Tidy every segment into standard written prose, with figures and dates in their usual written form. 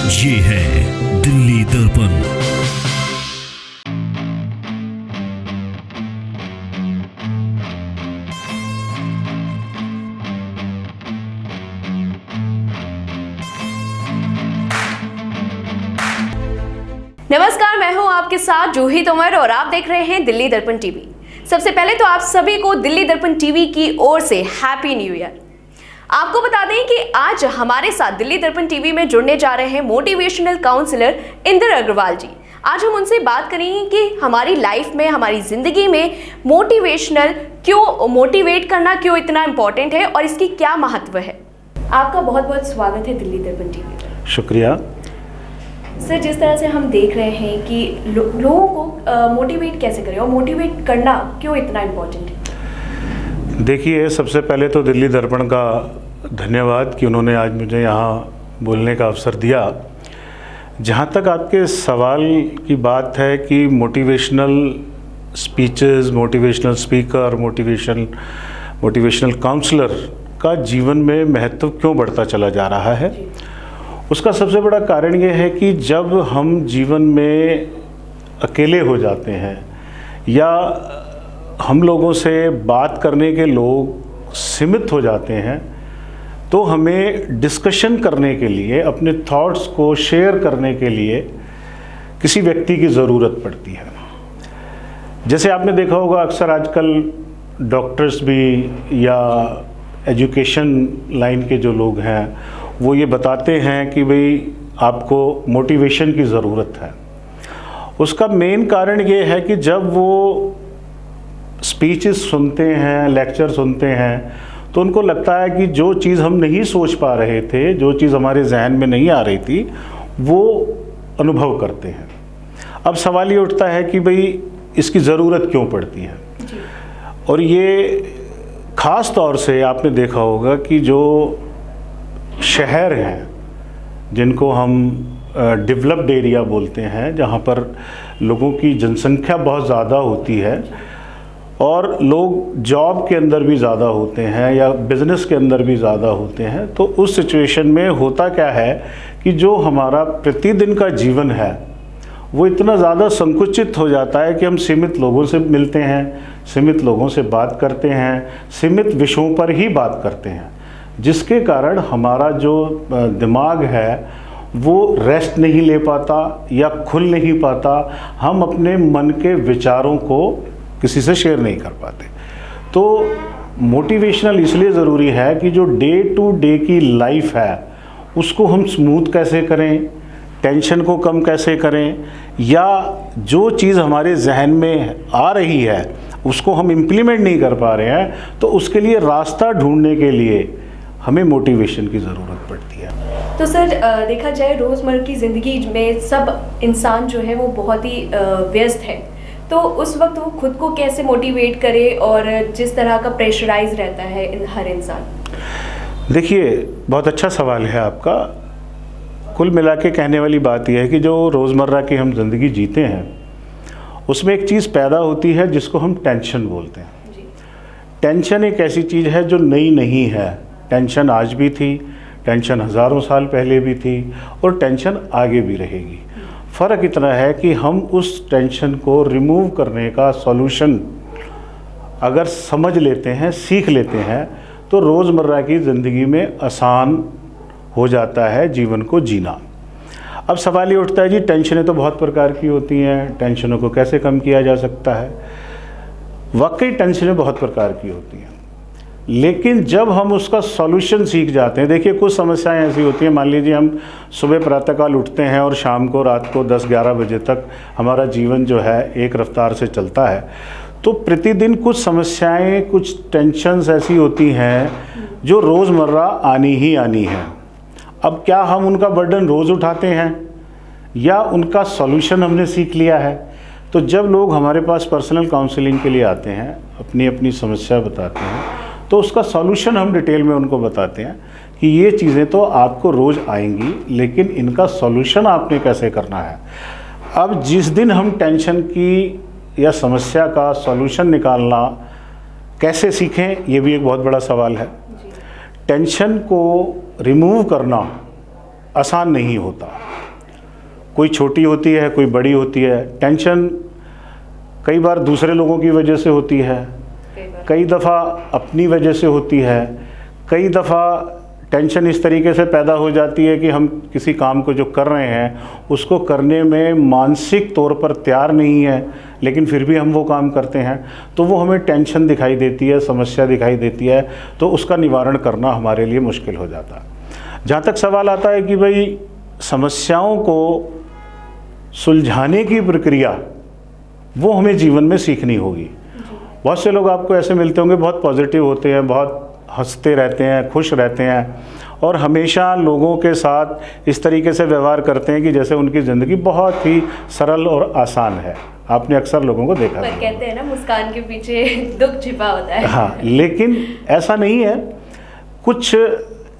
ये है दिल्ली दर्पण। नमस्कार, मैं हूं आपके साथ जूही तोमर और आप देख रहे हैं दिल्ली दर्पण टीवी। सबसे पहले तो आप सभी को दिल्ली दर्पण टीवी की ओर से हैप्पी न्यू ईयर। आपको बता दें कि आज हमारे साथ दिल्ली दर्पण टीवी में जुड़ने जा रहे हैं मोटिवेशनल काउंसलर इंदर अग्रवाल जी। आज हम उनसे बात करेंगे कि हमारी लाइफ में, हमारी जिंदगी में मोटिवेट करना क्यों इतना इम्पोर्टेंट है और इसकी क्या महत्व है। आपका बहुत बहुत स्वागत है दिल्ली दर्पण टीवी पर। शुक्रिया सर, जिस तरह से हम देख रहे हैं कि लोगों को मोटिवेट कैसे करें और मोटिवेट करना क्यों इतना इम्पोर्टेंट है। देखिए, सबसे पहले तो दिल्ली दर्पण का धन्यवाद कि उन्होंने आज मुझे यहाँ बोलने का अवसर दिया। जहाँ तक आपके सवाल की बात है कि motivational speeches, motivational speaker, motivational counsellor का जीवन में महत्व क्यों बढ़ता चला जा रहा है, उसका सबसे बड़ा कारण ये है कि जब हम जीवन में अकेले हो जाते हैं या हम लोगों से बात करने के लोग सीमित हो जाते हैं, तो हमें डिस्कशन करने के लिए, अपने थॉट्स को शेयर करने के लिए किसी व्यक्ति की ज़रूरत पड़ती है। जैसे आपने देखा होगा, अक्सर आजकल डॉक्टर्स भी या एजुकेशन लाइन के जो लोग हैं वो ये बताते हैं कि भाई आपको मोटिवेशन की ज़रूरत है। उसका मेन कारण ये है कि जब वो स्पीचेस सुनते हैं, लेक्चर सुनते हैं, तो उनको लगता है कि जो चीज़ हम नहीं सोच पा रहे थे, जो चीज़ हमारे जहन में नहीं आ रही थी, वो अनुभव करते हैं। अब सवाल ये उठता है कि भाई इसकी ज़रूरत क्यों पड़ती है। और ये ख़ास तौर से आपने देखा होगा कि जो शहर हैं जिनको हम डेवलप्ड एरिया बोलते हैं, जहाँ पर लोगों की जनसंख्या बहुत ज़्यादा होती है और लोग जॉब के अंदर भी ज़्यादा होते हैं या बिज़नेस के अंदर भी ज़्यादा होते हैं, तो उस सिचुएशन में होता क्या है कि जो हमारा प्रतिदिन का जीवन है वो इतना ज़्यादा संकुचित हो जाता है कि हम सीमित लोगों से मिलते हैं, सीमित लोगों से बात करते हैं, सीमित विषयों पर ही बात करते हैं, जिसके कारण हमारा जो दिमाग है वो रेस्ट नहीं ले पाता या खुल नहीं पाता। हम अपने मन के विचारों को किसी से शेयर नहीं कर पाते। तो मोटिवेशनल इसलिए ज़रूरी है कि जो डे टू डे की लाइफ है उसको हम स्मूथ कैसे करें, टेंशन को कम कैसे करें, या जो चीज़ हमारे जहन में आ रही है उसको हम इम्प्लीमेंट नहीं कर पा रहे हैं, तो उसके लिए रास्ता ढूंढने के लिए हमें मोटिवेशन की ज़रूरत पड़ती है। तो सर, देखा जाए रोज़मर्रा की ज़िंदगी में सब इंसान जो है वो बहुत ही व्यस्त है, तो उस वक्त वो खुद को कैसे मोटिवेट करे और जिस तरह का प्रेशराइज रहता है हर इंसान। देखिए, बहुत अच्छा सवाल है आपका। कुल मिला के कहने वाली बात यह है कि जो रोज़मर्रा की हम ज़िंदगी जीते हैं उसमें एक चीज़ पैदा होती है जिसको हम टेंशन बोलते हैं। टेंशन एक ऐसी चीज़ है जो नई नहीं है। टेंशन आज भी थी, टेंशन हज़ारों साल पहले भी थी और टेंशन आगे भी रहेगी। फ़र्क इतना है कि हम उस टेंशन को रिमूव करने का सॉल्यूशन अगर समझ लेते हैं, सीख लेते हैं, तो रोज़मर्रा की ज़िंदगी में आसान हो जाता है जीवन को जीना। अब सवाल ये उठता है, जी टेंशनें तो बहुत प्रकार की होती हैं, टेंशनों को कैसे कम किया जा सकता है। वाकई टेंशनें बहुत प्रकार की होती हैं, लेकिन जब हम उसका सॉल्यूशन सीख जाते हैं, देखिए कुछ समस्याएं ऐसी होती हैं, मान लीजिए हम सुबह प्रातःकाल उठते हैं और शाम को, रात को 10-11 बजे तक हमारा जीवन जो है एक रफ्तार से चलता है, तो प्रतिदिन कुछ समस्याएं, कुछ टेंशन्स ऐसी होती हैं जो रोज़मर्रा आनी ही आनी है। अब क्या हम उनका बर्डन रोज़ उठाते हैं या उनका सॉल्यूशन हमने सीख लिया है? तो जब लोग हमारे पास पर्सनल काउंसलिंग के लिए आते हैं, अपनी अपनी समस्या बताते हैं, तो उसका सॉल्यूशन हम डिटेल में उनको बताते हैं कि ये चीज़ें तो आपको रोज़ आएंगी, लेकिन इनका सॉल्यूशन आपने कैसे करना है। अब जिस दिन हम टेंशन की या समस्या का सॉल्यूशन निकालना कैसे सीखें, ये भी एक बहुत बड़ा सवाल है। टेंशन को रिमूव करना आसान नहीं होता, कोई छोटी होती है, कोई बड़ी होती है। टेंशन कई बार दूसरे लोगों की वजह से होती है, कई दफ़ा अपनी वजह से होती है, कई दफ़ा टेंशन इस तरीके से पैदा हो जाती है कि हम किसी काम को जो कर रहे हैं उसको करने में मानसिक तौर पर तैयार नहीं है, लेकिन फिर भी हम वो काम करते हैं, तो वो हमें टेंशन दिखाई देती है, समस्या दिखाई देती है, तो उसका निवारण करना हमारे लिए मुश्किल हो जाता है। जहाँ तक सवाल आता है कि भाई समस्याओं को सुलझाने की प्रक्रिया वो हमें जीवन में सीखनी होगी। बहुत से लोग आपको ऐसे मिलते होंगे, बहुत पॉजिटिव होते हैं, बहुत हंसते रहते हैं, खुश रहते हैं और हमेशा लोगों के साथ इस तरीके से व्यवहार करते हैं कि जैसे उनकी ज़िंदगी बहुत ही सरल और आसान है। आपने अक्सर लोगों को देखा पर कहते हैं ना, मुस्कान के पीछे दुख छिपा होता है। हाँ, लेकिन ऐसा नहीं है। कुछ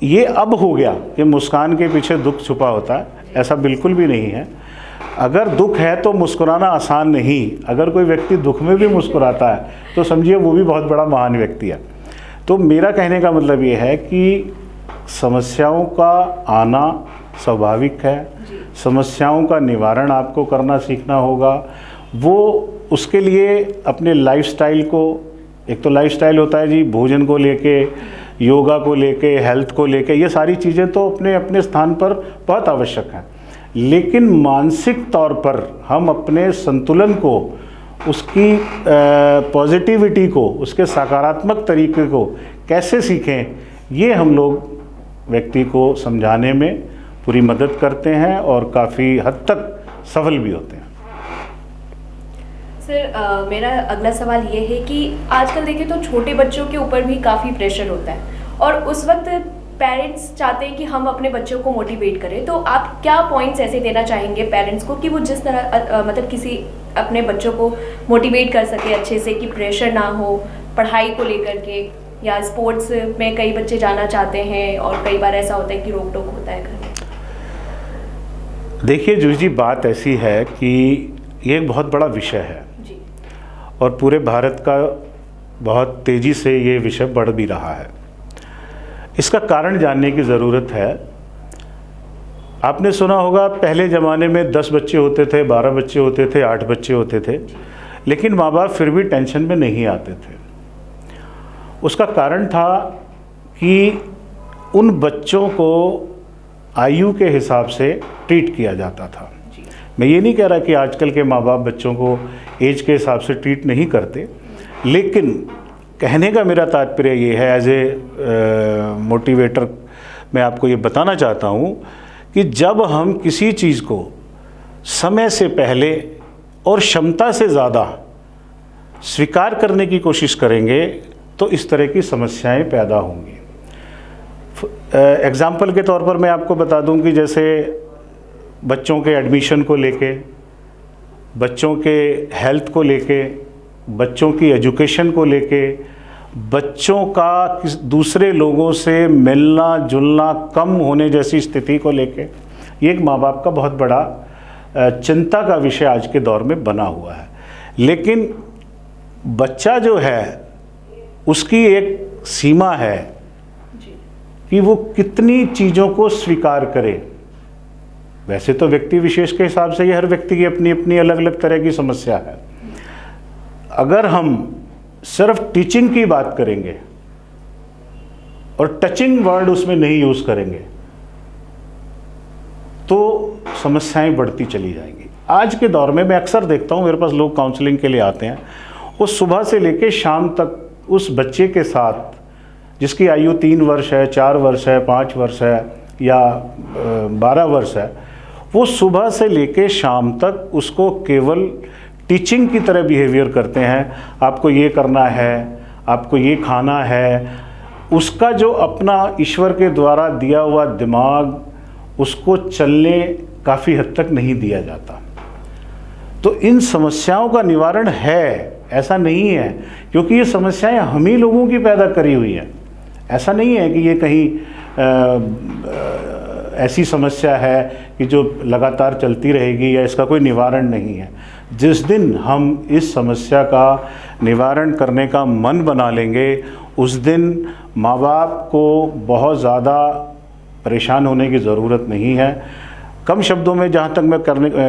ये अब हो गया कि मुस्कान के पीछे दुख छुपा होता है, ऐसा बिल्कुल भी नहीं है। अगर दुख है तो मुस्कुराना आसान नहीं। अगर कोई व्यक्ति दुख में भी मुस्कुराता है तो समझिए वो भी बहुत बड़ा महान व्यक्ति है। तो मेरा कहने का मतलब ये है कि समस्याओं का आना स्वाभाविक है, समस्याओं का निवारण आपको करना सीखना होगा। वो उसके लिए अपने लाइफस्टाइल को, एक तो लाइफस्टाइल होता है जी, भोजन को लेके, योगा को लेके, हेल्थ को लेके, ये सारी चीज़ें तो अपने अपने स्थान पर बहुत आवश्यक हैं, लेकिन मानसिक तौर पर हम अपने संतुलन को, उसकी पॉजिटिविटी को, उसके सकारात्मक तरीके को कैसे सीखें, ये हम लोग व्यक्ति को समझाने में पूरी मदद करते हैं और काफ़ी हद तक सफल भी होते हैं। सर, मेरा अगला सवाल ये है कि आजकल देखिए तो छोटे बच्चों के ऊपर भी काफ़ी प्रेशर होता है और उस वक्त पेरेंट्स चाहते हैं कि हम अपने बच्चों को मोटिवेट करें, तो आप क्या पॉइंट्स ऐसे देना चाहेंगे पेरेंट्स को कि वो जिस तरह मतलब किसी अपने बच्चों को मोटिवेट कर सके अच्छे से, कि प्रेशर ना हो पढ़ाई को लेकर के, या स्पोर्ट्स में कई बच्चे जाना चाहते हैं और कई बार ऐसा होता है कि रोक टोक होता है घर में। देखिए जूही जी, बात ऐसी है कि ये एक बहुत बड़ा विषय है जी, और पूरे भारत का बहुत तेज़ी से ये विषय बढ़ भी रहा है। इसका कारण जानने की ज़रूरत है। आपने सुना होगा पहले ज़माने में 10 बच्चे होते थे, 12 बच्चे होते थे, 8 बच्चे होते थे, लेकिन माँ बाप फिर भी टेंशन में नहीं आते थे। उसका कारण था कि उन बच्चों को आयु के हिसाब से ट्रीट किया जाता था। मैं ये नहीं कह रहा कि आजकल के माँ बाप बच्चों को एज के हिसाब से ट्रीट नहीं करते, लेकिन कहने का मेरा तात्पर्य ये है, एज ए मोटिवेटर मैं आपको ये बताना चाहता हूँ कि जब हम किसी चीज़ को समय से पहले और क्षमता से ज़्यादा स्वीकार करने की कोशिश करेंगे तो इस तरह की समस्याएं पैदा होंगी। एग्ज़ाम्पल के तौर पर मैं आपको बता दूं कि जैसे बच्चों के एडमिशन को लेके, बच्चों के हेल्थ को लेके, बच्चों की एजुकेशन को लेके, बच्चों का दूसरे लोगों से मिलना जुलना कम होने जैसी स्थिति को लेके, ये एक माँ बाप का बहुत बड़ा चिंता का विषय आज के दौर में बना हुआ है। लेकिन बच्चा जो है उसकी एक सीमा है कि वो कितनी चीज़ों को स्वीकार करे। वैसे तो व्यक्ति विशेष के हिसाब से ये हर व्यक्ति की अपनी अपनी अलग अलग तरह की समस्या है। अगर हम सिर्फ टीचिंग की बात करेंगे और टचिंग वर्ड उसमें नहीं यूज़ करेंगे तो समस्याएं बढ़ती चली जाएंगी। आज के दौर में मैं अक्सर देखता हूँ, मेरे पास लोग काउंसलिंग के लिए आते हैं, वो सुबह से लेकर शाम तक उस बच्चे के साथ जिसकी आयु 3 वर्ष है, 4 वर्ष है, 5 वर्ष है या 12 वर्ष है, वो सुबह से लेकर शाम तक उसको केवल टीचिंग की तरह बिहेवियर करते हैं। आपको ये करना है, आपको ये खाना है। उसका जो अपना ईश्वर के द्वारा दिया हुआ दिमाग, उसको चलने काफ़ी हद तक नहीं दिया जाता। तो इन समस्याओं का निवारण है, ऐसा नहीं है, क्योंकि ये समस्याएं हम ही लोगों की पैदा करी हुई हैं। ऐसा नहीं है कि ये कहीं ऐसी समस्या है कि जो लगातार चलती रहेगी या इसका कोई निवारण नहीं है। जिस दिन हम इस समस्या का निवारण करने का मन बना लेंगे, उस दिन माँ बाप को बहुत ज़्यादा परेशान होने की ज़रूरत नहीं है। कम शब्दों में जहाँ तक मैं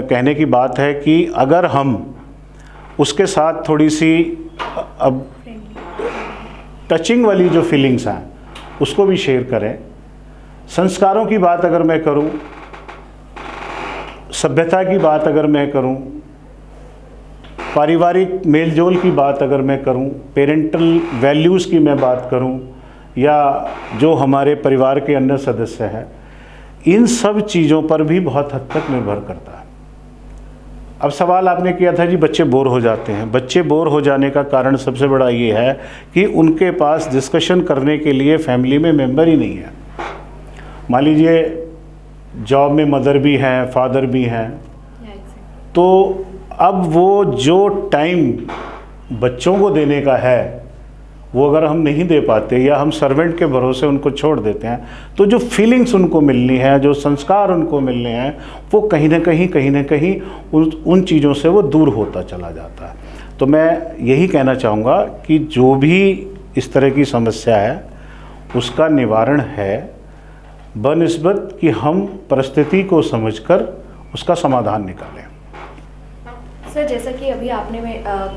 कहने की बात है कि अगर हम उसके साथ थोड़ी सी अब टचिंग वाली जो फीलिंग्स हैं उसको भी शेयर करें। संस्कारों की बात अगर मैं करूं, सभ्यता की बात अगर मैं करूं, पारिवारिक मेलजोल की बात अगर मैं करूं, पेरेंटल वैल्यूज़ की मैं बात करूं, या जो हमारे परिवार के अन्य सदस्य हैं, इन सब चीज़ों पर भी बहुत हद तक निर्भर करता है। अब सवाल आपने किया था जी बच्चे बोर हो जाते हैं। बच्चे बोर हो जाने का कारण सबसे बड़ा ये है कि उनके पास डिस्कशन करने के लिए फैमिली में मेंबर ही नहीं है। मान लीजिए जॉब में मदर भी हैं, फादर भी हैं, तो अब वो जो टाइम बच्चों को देने का है वो अगर हम नहीं दे पाते या हम सर्वेंट के भरोसे उनको छोड़ देते हैं, तो जो फीलिंग्स उनको मिलनी है, जो संस्कार उनको मिलने हैं, वो कहीं ना कहीं उन चीज़ों से वो दूर होता चला जाता है। तो मैं यही कहना चाहूँगा कि जो भी इस तरह की समस्या है उसका निवारण है बनिस्बत कि हम परिस्थिति को समझकर उसका समाधान निकालें। सर, जैसा कि अभी आपने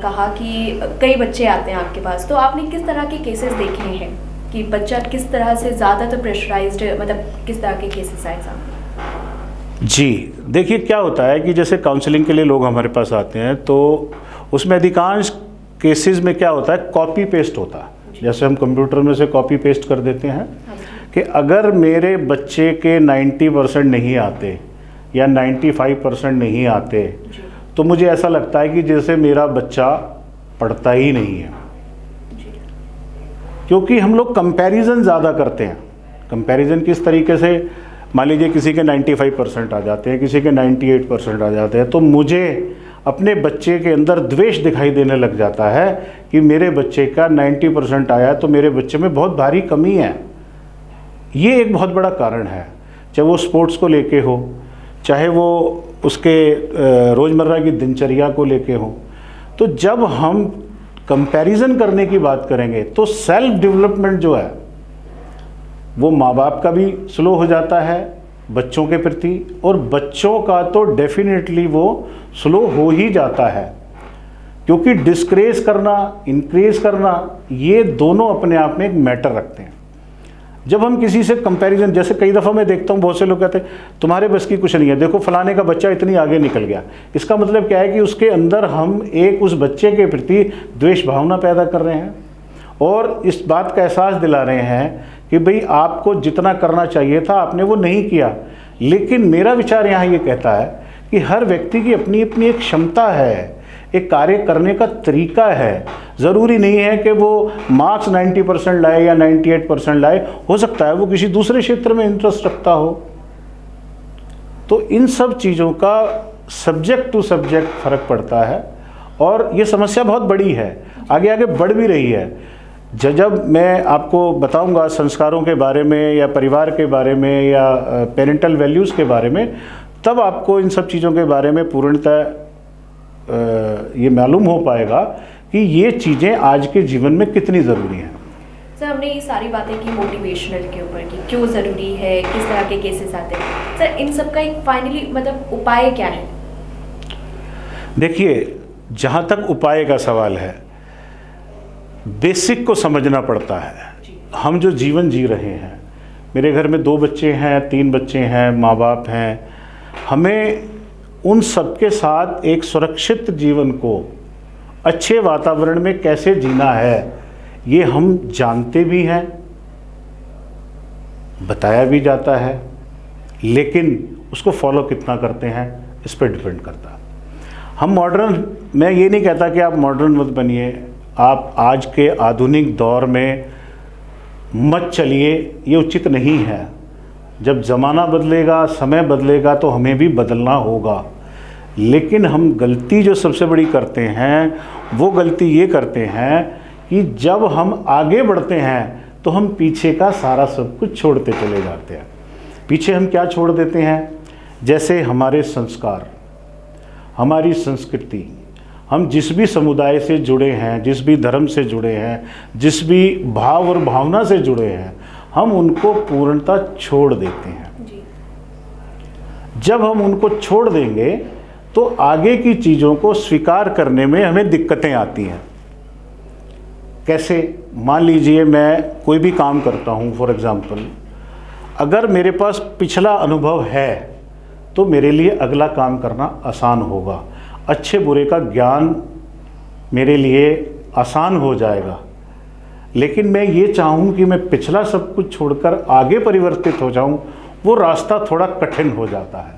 कहा कि कई बच्चे आते हैं आपके पास, तो आपने किस तरह के केसेस देखे हैं कि बच्चा किस तरह से ज़्यादातर प्रेशराइज्ड, मतलब किस तरह के केसेस आए सामने? जी देखिए, क्या होता है कि जैसे काउंसलिंग के लिए लोग हमारे पास आते हैं तो उसमें अधिकांश केसेस में क्या होता है, कॉपी पेस्ट होता है। जैसे हम कंप्यूटर में से कॉपी पेस्ट कर देते हैं कि अगर मेरे बच्चे के 90% नहीं आते या 95% नहीं आते तो मुझे ऐसा लगता है कि जैसे मेरा बच्चा पढ़ता ही नहीं है। क्योंकि हम लोग कंपैरिजन ज़्यादा करते हैं। कंपैरिजन किस तरीके से, मान लीजिए किसी के 95% आ जाते हैं, किसी के 98% आ जाते हैं, तो मुझे अपने बच्चे के अंदर द्वेष दिखाई देने लग जाता है कि मेरे बच्चे का 90% आया तो मेरे बच्चे में बहुत भारी कमी है। ये एक बहुत बड़ा कारण है, चाहे वो स्पोर्ट्स को लेके हो, चाहे वो उसके रोज़मर्रा की दिनचर्या को लेके हो। तो जब हम कंपैरिजन करने की बात करेंगे तो सेल्फ डेवलपमेंट जो है वो माँ बाप का भी स्लो हो जाता है बच्चों के प्रति, और बच्चों का तो डेफिनेटली वो स्लो हो ही जाता है। क्योंकि डिस्करेज करना, इनक्रेज करना, ये दोनों अपने आप में एक मैटर रखते हैं। जब हम किसी से कंपैरिजन, जैसे कई दफ़ा मैं देखता हूँ बहुत से लोग कहते हैं तुम्हारे बस की कुछ नहीं है, देखो फलाने का बच्चा इतनी आगे निकल गया। इसका मतलब क्या है कि उसके अंदर हम एक उस बच्चे के प्रति द्वेष भावना पैदा कर रहे हैं और इस बात का एहसास दिला रहे हैं कि भाई आपको जितना करना चाहिए था आपने वो नहीं किया। लेकिन मेरा विचार यहाँ ये कहता है कि हर व्यक्ति की अपनी अपनी एक क्षमता है, एक कार्य करने का तरीका है। ज़रूरी नहीं है कि वो मार्क्स 90% लाए या 98% लाए, हो सकता है वो किसी दूसरे क्षेत्र में इंटरेस्ट रखता हो। तो इन सब चीज़ों का सब्जेक्ट टू सब्जेक्ट फ़र्क पड़ता है और ये समस्या बहुत बड़ी है, आगे आगे बढ़ भी रही है। जब मैं आपको बताऊंगा संस्कारों के बारे में या परिवार के बारे में या पेरेंटल वैल्यूज़ के बारे में, तब आपको इन सब चीज़ों के बारे में पूर्णतः ये मालूम हो पाएगा कि ये चीज़ें आज के जीवन में कितनी ज़रूरी हैं। सर, हमने ये सारी बातें की मोटिवेशनल के ऊपर कि क्यों ज़रूरी है, किस तरह के केसेस आते हैं। सर, इन सब का एक फाइनली मतलब उपाय क्या है? देखिए, जहाँ तक उपाय का सवाल है, बेसिक को समझना पड़ता है। हम जो जीवन जी रहे हैं, मेरे घर में 2 बच्चे हैं, 3 बच्चे हैं, माँ बाप हैं, हमें उन सबके साथ एक सुरक्षित जीवन को अच्छे वातावरण में कैसे जीना है ये हम जानते भी हैं, बताया भी जाता है, लेकिन उसको फॉलो कितना करते हैं इस पर डिपेंड करता है। हम मॉडर्न, मैं ये नहीं कहता कि आप मॉडर्न मत बनिए, आप आज के आधुनिक दौर में मत चलिए, ये उचित नहीं है। जब ज़माना बदलेगा, समय बदलेगा तो हमें भी बदलना होगा। लेकिन हम गलती जो सबसे बड़ी करते हैं वो गलती ये करते हैं कि जब हम आगे बढ़ते हैं तो हम पीछे का सारा सब कुछ छोड़ते चले जाते हैं। पीछे हम क्या छोड़ देते हैं? जैसे हमारे संस्कार, हमारी संस्कृति, हम जिस भी समुदाय से जुड़े हैं, जिस भी धर्म से जुड़े हैं, जिस भी भाव और भावना से जुड़े हैं, हम उनको पूर्णतः छोड़ देते हैं। जब हम उनको छोड़ देंगे तो आगे की चीज़ों को स्वीकार करने में हमें दिक्कतें आती हैं। कैसे? मान लीजिए मैं कोई भी काम करता हूँ, फॉर एग्ज़ाम्पल, अगर मेरे पास पिछला अनुभव है तो मेरे लिए अगला काम करना आसान होगा, अच्छे बुरे का ज्ञान मेरे लिए आसान हो जाएगा। लेकिन मैं ये चाहूँ कि मैं पिछला सब कुछ छोड़कर आगे परिवर्तित हो जाऊँ, वो रास्ता थोड़ा कठिन हो जाता है।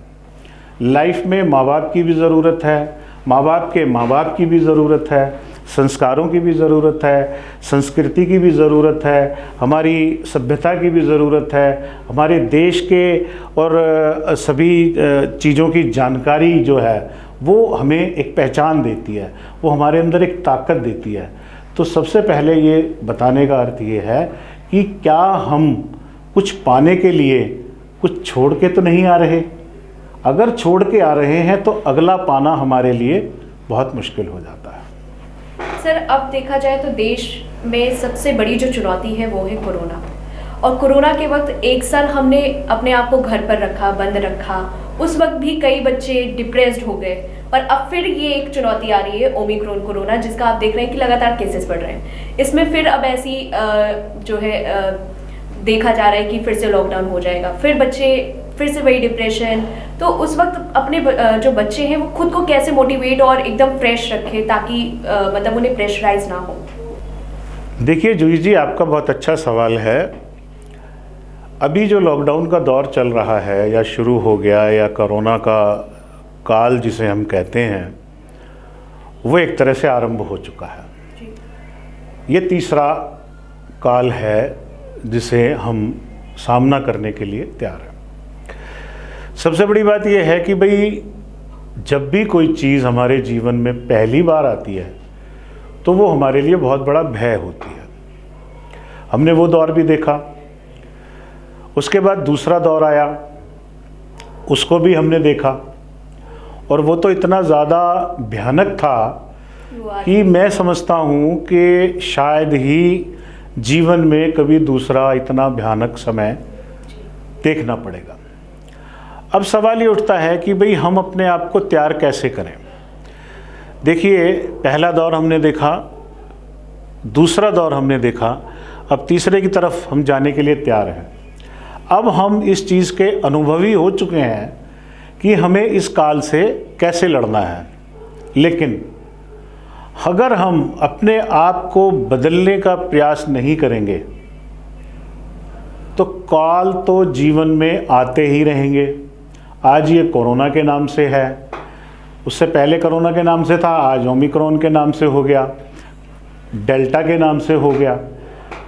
लाइफ में माँ बाप की भी ज़रूरत है, माँ बाप की भी ज़रूरत है, संस्कारों की भी ज़रूरत है, संस्कृति की भी ज़रूरत है, हमारी सभ्यता की भी ज़रूरत है, हमारे देश के और सभी चीज़ों की जानकारी जो है वो हमें एक पहचान देती है, वो हमारे अंदर एक ताकत देती है। तो सबसे पहले ये बताने का अर्थ ये है कि क्या हम कुछ पाने के लिए कुछ छोड़ के तो नहीं आ रहे। अगर छोड़ के आ रहे हैं तो अगला पाना हमारे लिए बहुत मुश्किल हो जाता है। सर, अब देखा जाए तो देश में सबसे बड़ी जो चुनौती है वो है कोरोना। और कोरोना के वक्त एक साल हमने अपने आप को घर पर रखा, बंद रखा। उस वक्त भी कई बच्चे डिप्रेस्ड हो गए और अब फिर ये एक चुनौती आ रही है ओमिक्रॉन कोरोना, जिसका आप देख रहे हैं कि लगातार केसेस बढ़ रहे हैं। इसमें फिर अब ऐसी जो है देखा जा रहा है कि फिर से लॉकडाउन हो जाएगा, फिर बच्चे फिर से वही डिप्रेशन। तो उस वक्त अपने जो बच्चे हैं वो खुद को कैसे मोटिवेट और एकदम फ्रेश रखें ताकि मतलब उन्हें प्रेशराइज ना हो। देखिए जूही जी, आपका बहुत अच्छा सवाल है। अभी जो लॉकडाउन का दौर चल रहा है या शुरू हो गया, या कोरोना का काल जिसे हम कहते हैं, वो एक तरह से आरंभ हो चुका है। ये तीसरा काल है जिसे हम सामना करने के लिए तैयार हैं। सबसे बड़ी बात यह है कि भाई जब भी कोई चीज़ हमारे जीवन में पहली बार आती है तो वो हमारे लिए बहुत बड़ा भय होती है। हमने वो दौर भी देखा, उसके बाद दूसरा दौर आया, उसको भी हमने देखा, और वो तो इतना ज़्यादा भयानक था कि मैं समझता हूँ कि शायद ही जीवन में कभी दूसरा इतना भयानक समय देखना पड़ेगा। अब सवाल ये उठता है कि भाई हम अपने आप को तैयार कैसे करें। देखिए, पहला दौर हमने देखा, दूसरा दौर हमने देखा, अब तीसरे की तरफ हम जाने के लिए तैयार हैं। अब हम इस चीज़ के अनुभवी हो चुके हैं कि हमें इस काल से कैसे लड़ना है। लेकिन अगर हम अपने आप को बदलने का प्रयास नहीं करेंगे तो काल तो जीवन में आते ही रहेंगे। आज ये कोरोना के नाम से है, उससे पहले कोरोना के नाम से था, आज ओमिक्रॉन के नाम से हो गया, डेल्टा के नाम से हो गया।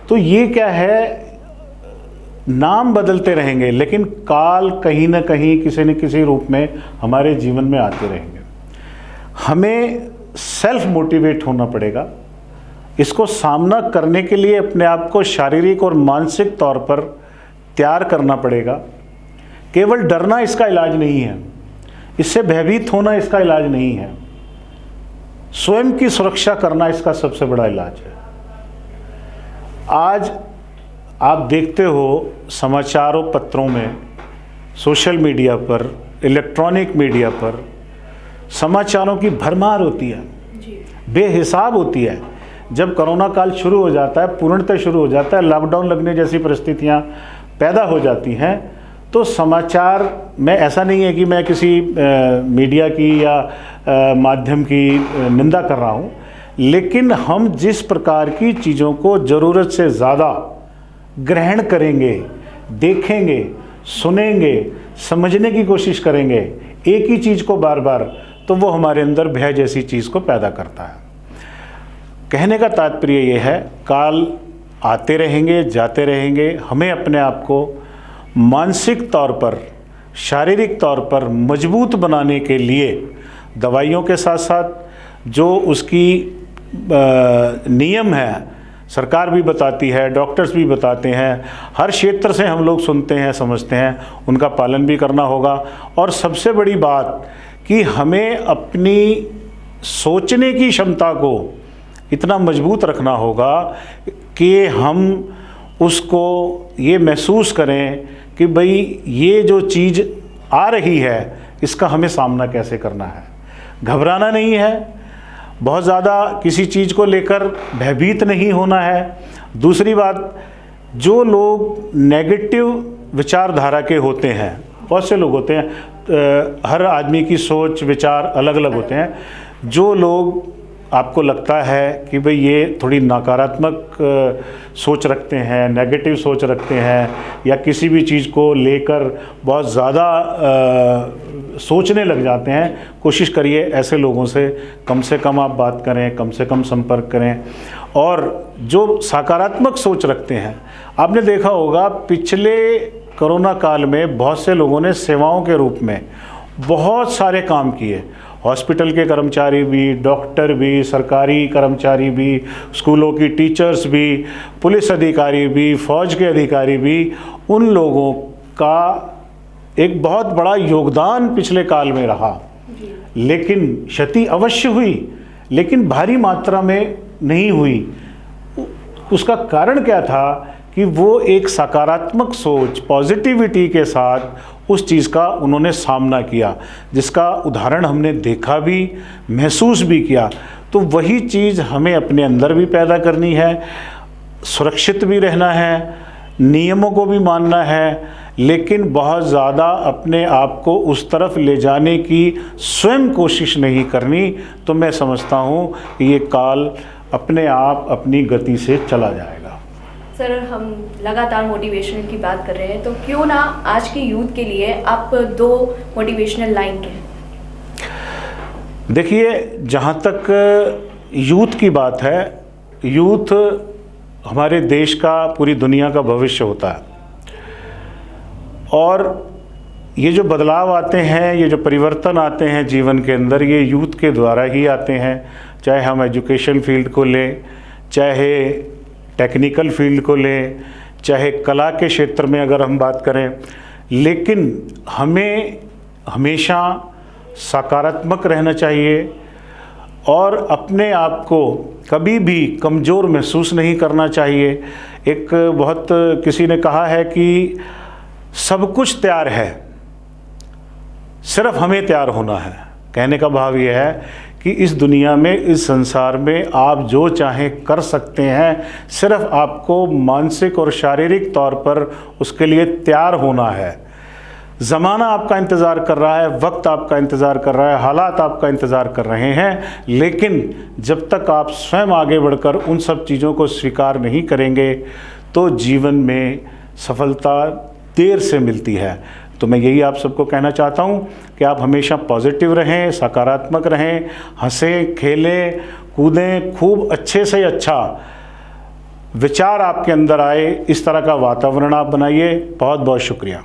तो ये क्या है, नाम बदलते रहेंगे लेकिन काल कहीं ना कहीं किसी न किसी रूप में हमारे जीवन में आते रहेंगे। हमें सेल्फ मोटिवेट होना पड़ेगा। इसको सामना करने के लिए अपने आप को शारीरिक और मानसिक तौर पर तैयार करना पड़ेगा। केवल डरना इसका इलाज नहीं है, इससे भयभीत होना इसका इलाज नहीं है। स्वयं की सुरक्षा करना इसका सबसे बड़ा इलाज है। आज आप देखते हो समाचारों पत्रों में, सोशल मीडिया पर, इलेक्ट्रॉनिक मीडिया पर समाचारों की भरमार होती है, बेहिसाब होती है। जब कोरोना काल शुरू हो जाता है, पूर्णतः शुरू हो जाता है, लॉकडाउन लगने जैसी परिस्थितियां पैदा हो जाती हैं, तो समाचार में ऐसा नहीं है कि मैं किसी मीडिया की या माध्यम की निंदा कर रहा हूं, लेकिन हम जिस प्रकार की चीज़ों को ज़रूरत से ज़्यादा ग्रहण करेंगे, देखेंगे, सुनेंगे, समझने की कोशिश करेंगे एक ही चीज़ को बार बार, तो वो हमारे अंदर भय जैसी चीज़ को पैदा करता है। कहने का तात्पर्य ये है, काल आते रहेंगे, जाते रहेंगे। हमें अपने आप को मानसिक तौर पर, शारीरिक तौर पर मजबूत बनाने के लिए दवाइयों के साथ साथ जो उसकी नियम है, सरकार भी बताती है, डॉक्टर्स भी बताते हैं, हर क्षेत्र से हम लोग सुनते हैं, समझते हैं, उनका पालन भी करना होगा। और सबसे बड़ी बात कि हमें अपनी सोचने की क्षमता को इतना मजबूत रखना होगा कि हम उसको ये महसूस करें कि भाई ये जो चीज़ आ रही है, इसका हमें सामना कैसे करना है। घबराना नहीं है, बहुत ज़्यादा किसी चीज़ को लेकर भयभीत नहीं होना है। दूसरी बात, जो लोग नेगेटिव विचारधारा के होते हैं, बहुत से लोग होते हैं, हर आदमी की सोच विचार अलग अलग होते हैं। जो लोग आपको लगता है कि भाई ये थोड़ी नकारात्मक सोच रखते हैं, नेगेटिव सोच रखते हैं, या किसी भी चीज़ को लेकर बहुत ज़्यादा सोचने लग जाते हैं, कोशिश करिए ऐसे लोगों से कम आप बात करें, कम से कम संपर्क करें। और जो सकारात्मक सोच रखते हैं, आपने देखा होगा पिछले कोरोना काल में बहुत से लोगों ने सेवाओं के रूप में बहुत सारे काम किए। हॉस्पिटल के कर्मचारी भी, डॉक्टर भी, सरकारी कर्मचारी भी, स्कूलों की टीचर्स भी, पुलिस अधिकारी भी, फौज के अधिकारी भी, उन लोगों का एक बहुत बड़ा योगदान पिछले काल में रहा। लेकिन क्षति अवश्य हुई, लेकिन भारी मात्रा में नहीं हुई। उसका कारण क्या था कि वो एक सकारात्मक सोच, पॉजिटिविटी के साथ उस चीज़ का उन्होंने सामना किया, जिसका उदाहरण हमने देखा भी, महसूस भी किया। तो वही चीज़ हमें अपने अंदर भी पैदा करनी है, सुरक्षित भी रहना है, नियमों को भी मानना है, लेकिन बहुत ज़्यादा अपने आप को उस तरफ ले जाने की स्वयं कोशिश नहीं करनी। तो मैं समझता हूँ कि ये काल अपने आप अपनी गति से चला जाएगा। सर, हम लगातार मोटिवेशन की बात कर रहे हैं, तो क्यों ना आज के यूथ के लिए आप 2 मोटिवेशनल लाइन कहें। देखिए, जहाँ तक यूथ की बात है, यूथ हमारे देश का, पूरी दुनिया का भविष्य होता है। और ये जो बदलाव आते हैं, ये जो परिवर्तन आते हैं जीवन के अंदर, ये यूथ के द्वारा ही आते हैं। चाहे हम एजुकेशन फील्ड को लें, चाहे टेक्निकल फील्ड को लें, चाहे कला के क्षेत्र में अगर हम बात करें, लेकिन हमें हमेशा सकारात्मक रहना चाहिए और अपने आप को कभी भी कमज़ोर महसूस नहीं करना चाहिए। एक बहुत किसी ने कहा है कि सब कुछ तैयार है, सिर्फ हमें तैयार होना है। कहने का भाव ये है कि इस दुनिया में, इस संसार में आप जो चाहें कर सकते हैं, सिर्फ आपको मानसिक और शारीरिक तौर पर उसके लिए तैयार होना है। ज़माना आपका इंतज़ार कर रहा है, वक्त आपका इंतज़ार कर रहा है, हालात आपका इंतज़ार कर रहे हैं, लेकिन जब तक आप स्वयं आगे बढ़कर उन सब चीज़ों को स्वीकार नहीं करेंगे तो जीवन में सफलता देर से मिलती है। तो मैं यही आप सबको कहना चाहता हूँ कि आप हमेशा पॉजिटिव रहें, सकारात्मक रहें, हंसें, खेलें, कूदें, खूब अच्छे से अच्छा विचार आपके अंदर आए, इस तरह का वातावरण आप बनाइए। बहुत बहुत शुक्रिया।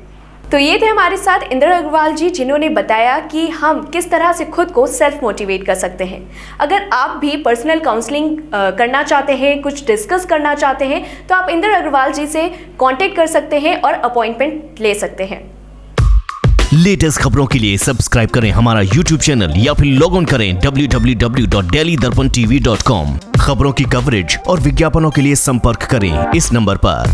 तो ये थे हमारे साथ इंद्र अग्रवाल जी, जिन्होंने बताया कि हम किस तरह से खुद को सेल्फ मोटिवेट कर सकते हैं। अगर आप भी पर्सनल काउंसलिंग करना चाहते हैं, कुछ डिस्कस करना चाहते हैं, तो आप इंद्र अग्रवाल जी से कांटेक्ट कर सकते हैं और अपॉइंटमेंट ले सकते हैं। लेटेस्ट खबरों के लिए सब्सक्राइब करें हमारा YouTube चैनल या फिर लॉग ऑन करें www.delhidarpantv.com। खबरों की कवरेज और विज्ञापनों के लिए संपर्क करें इस नंबर पर।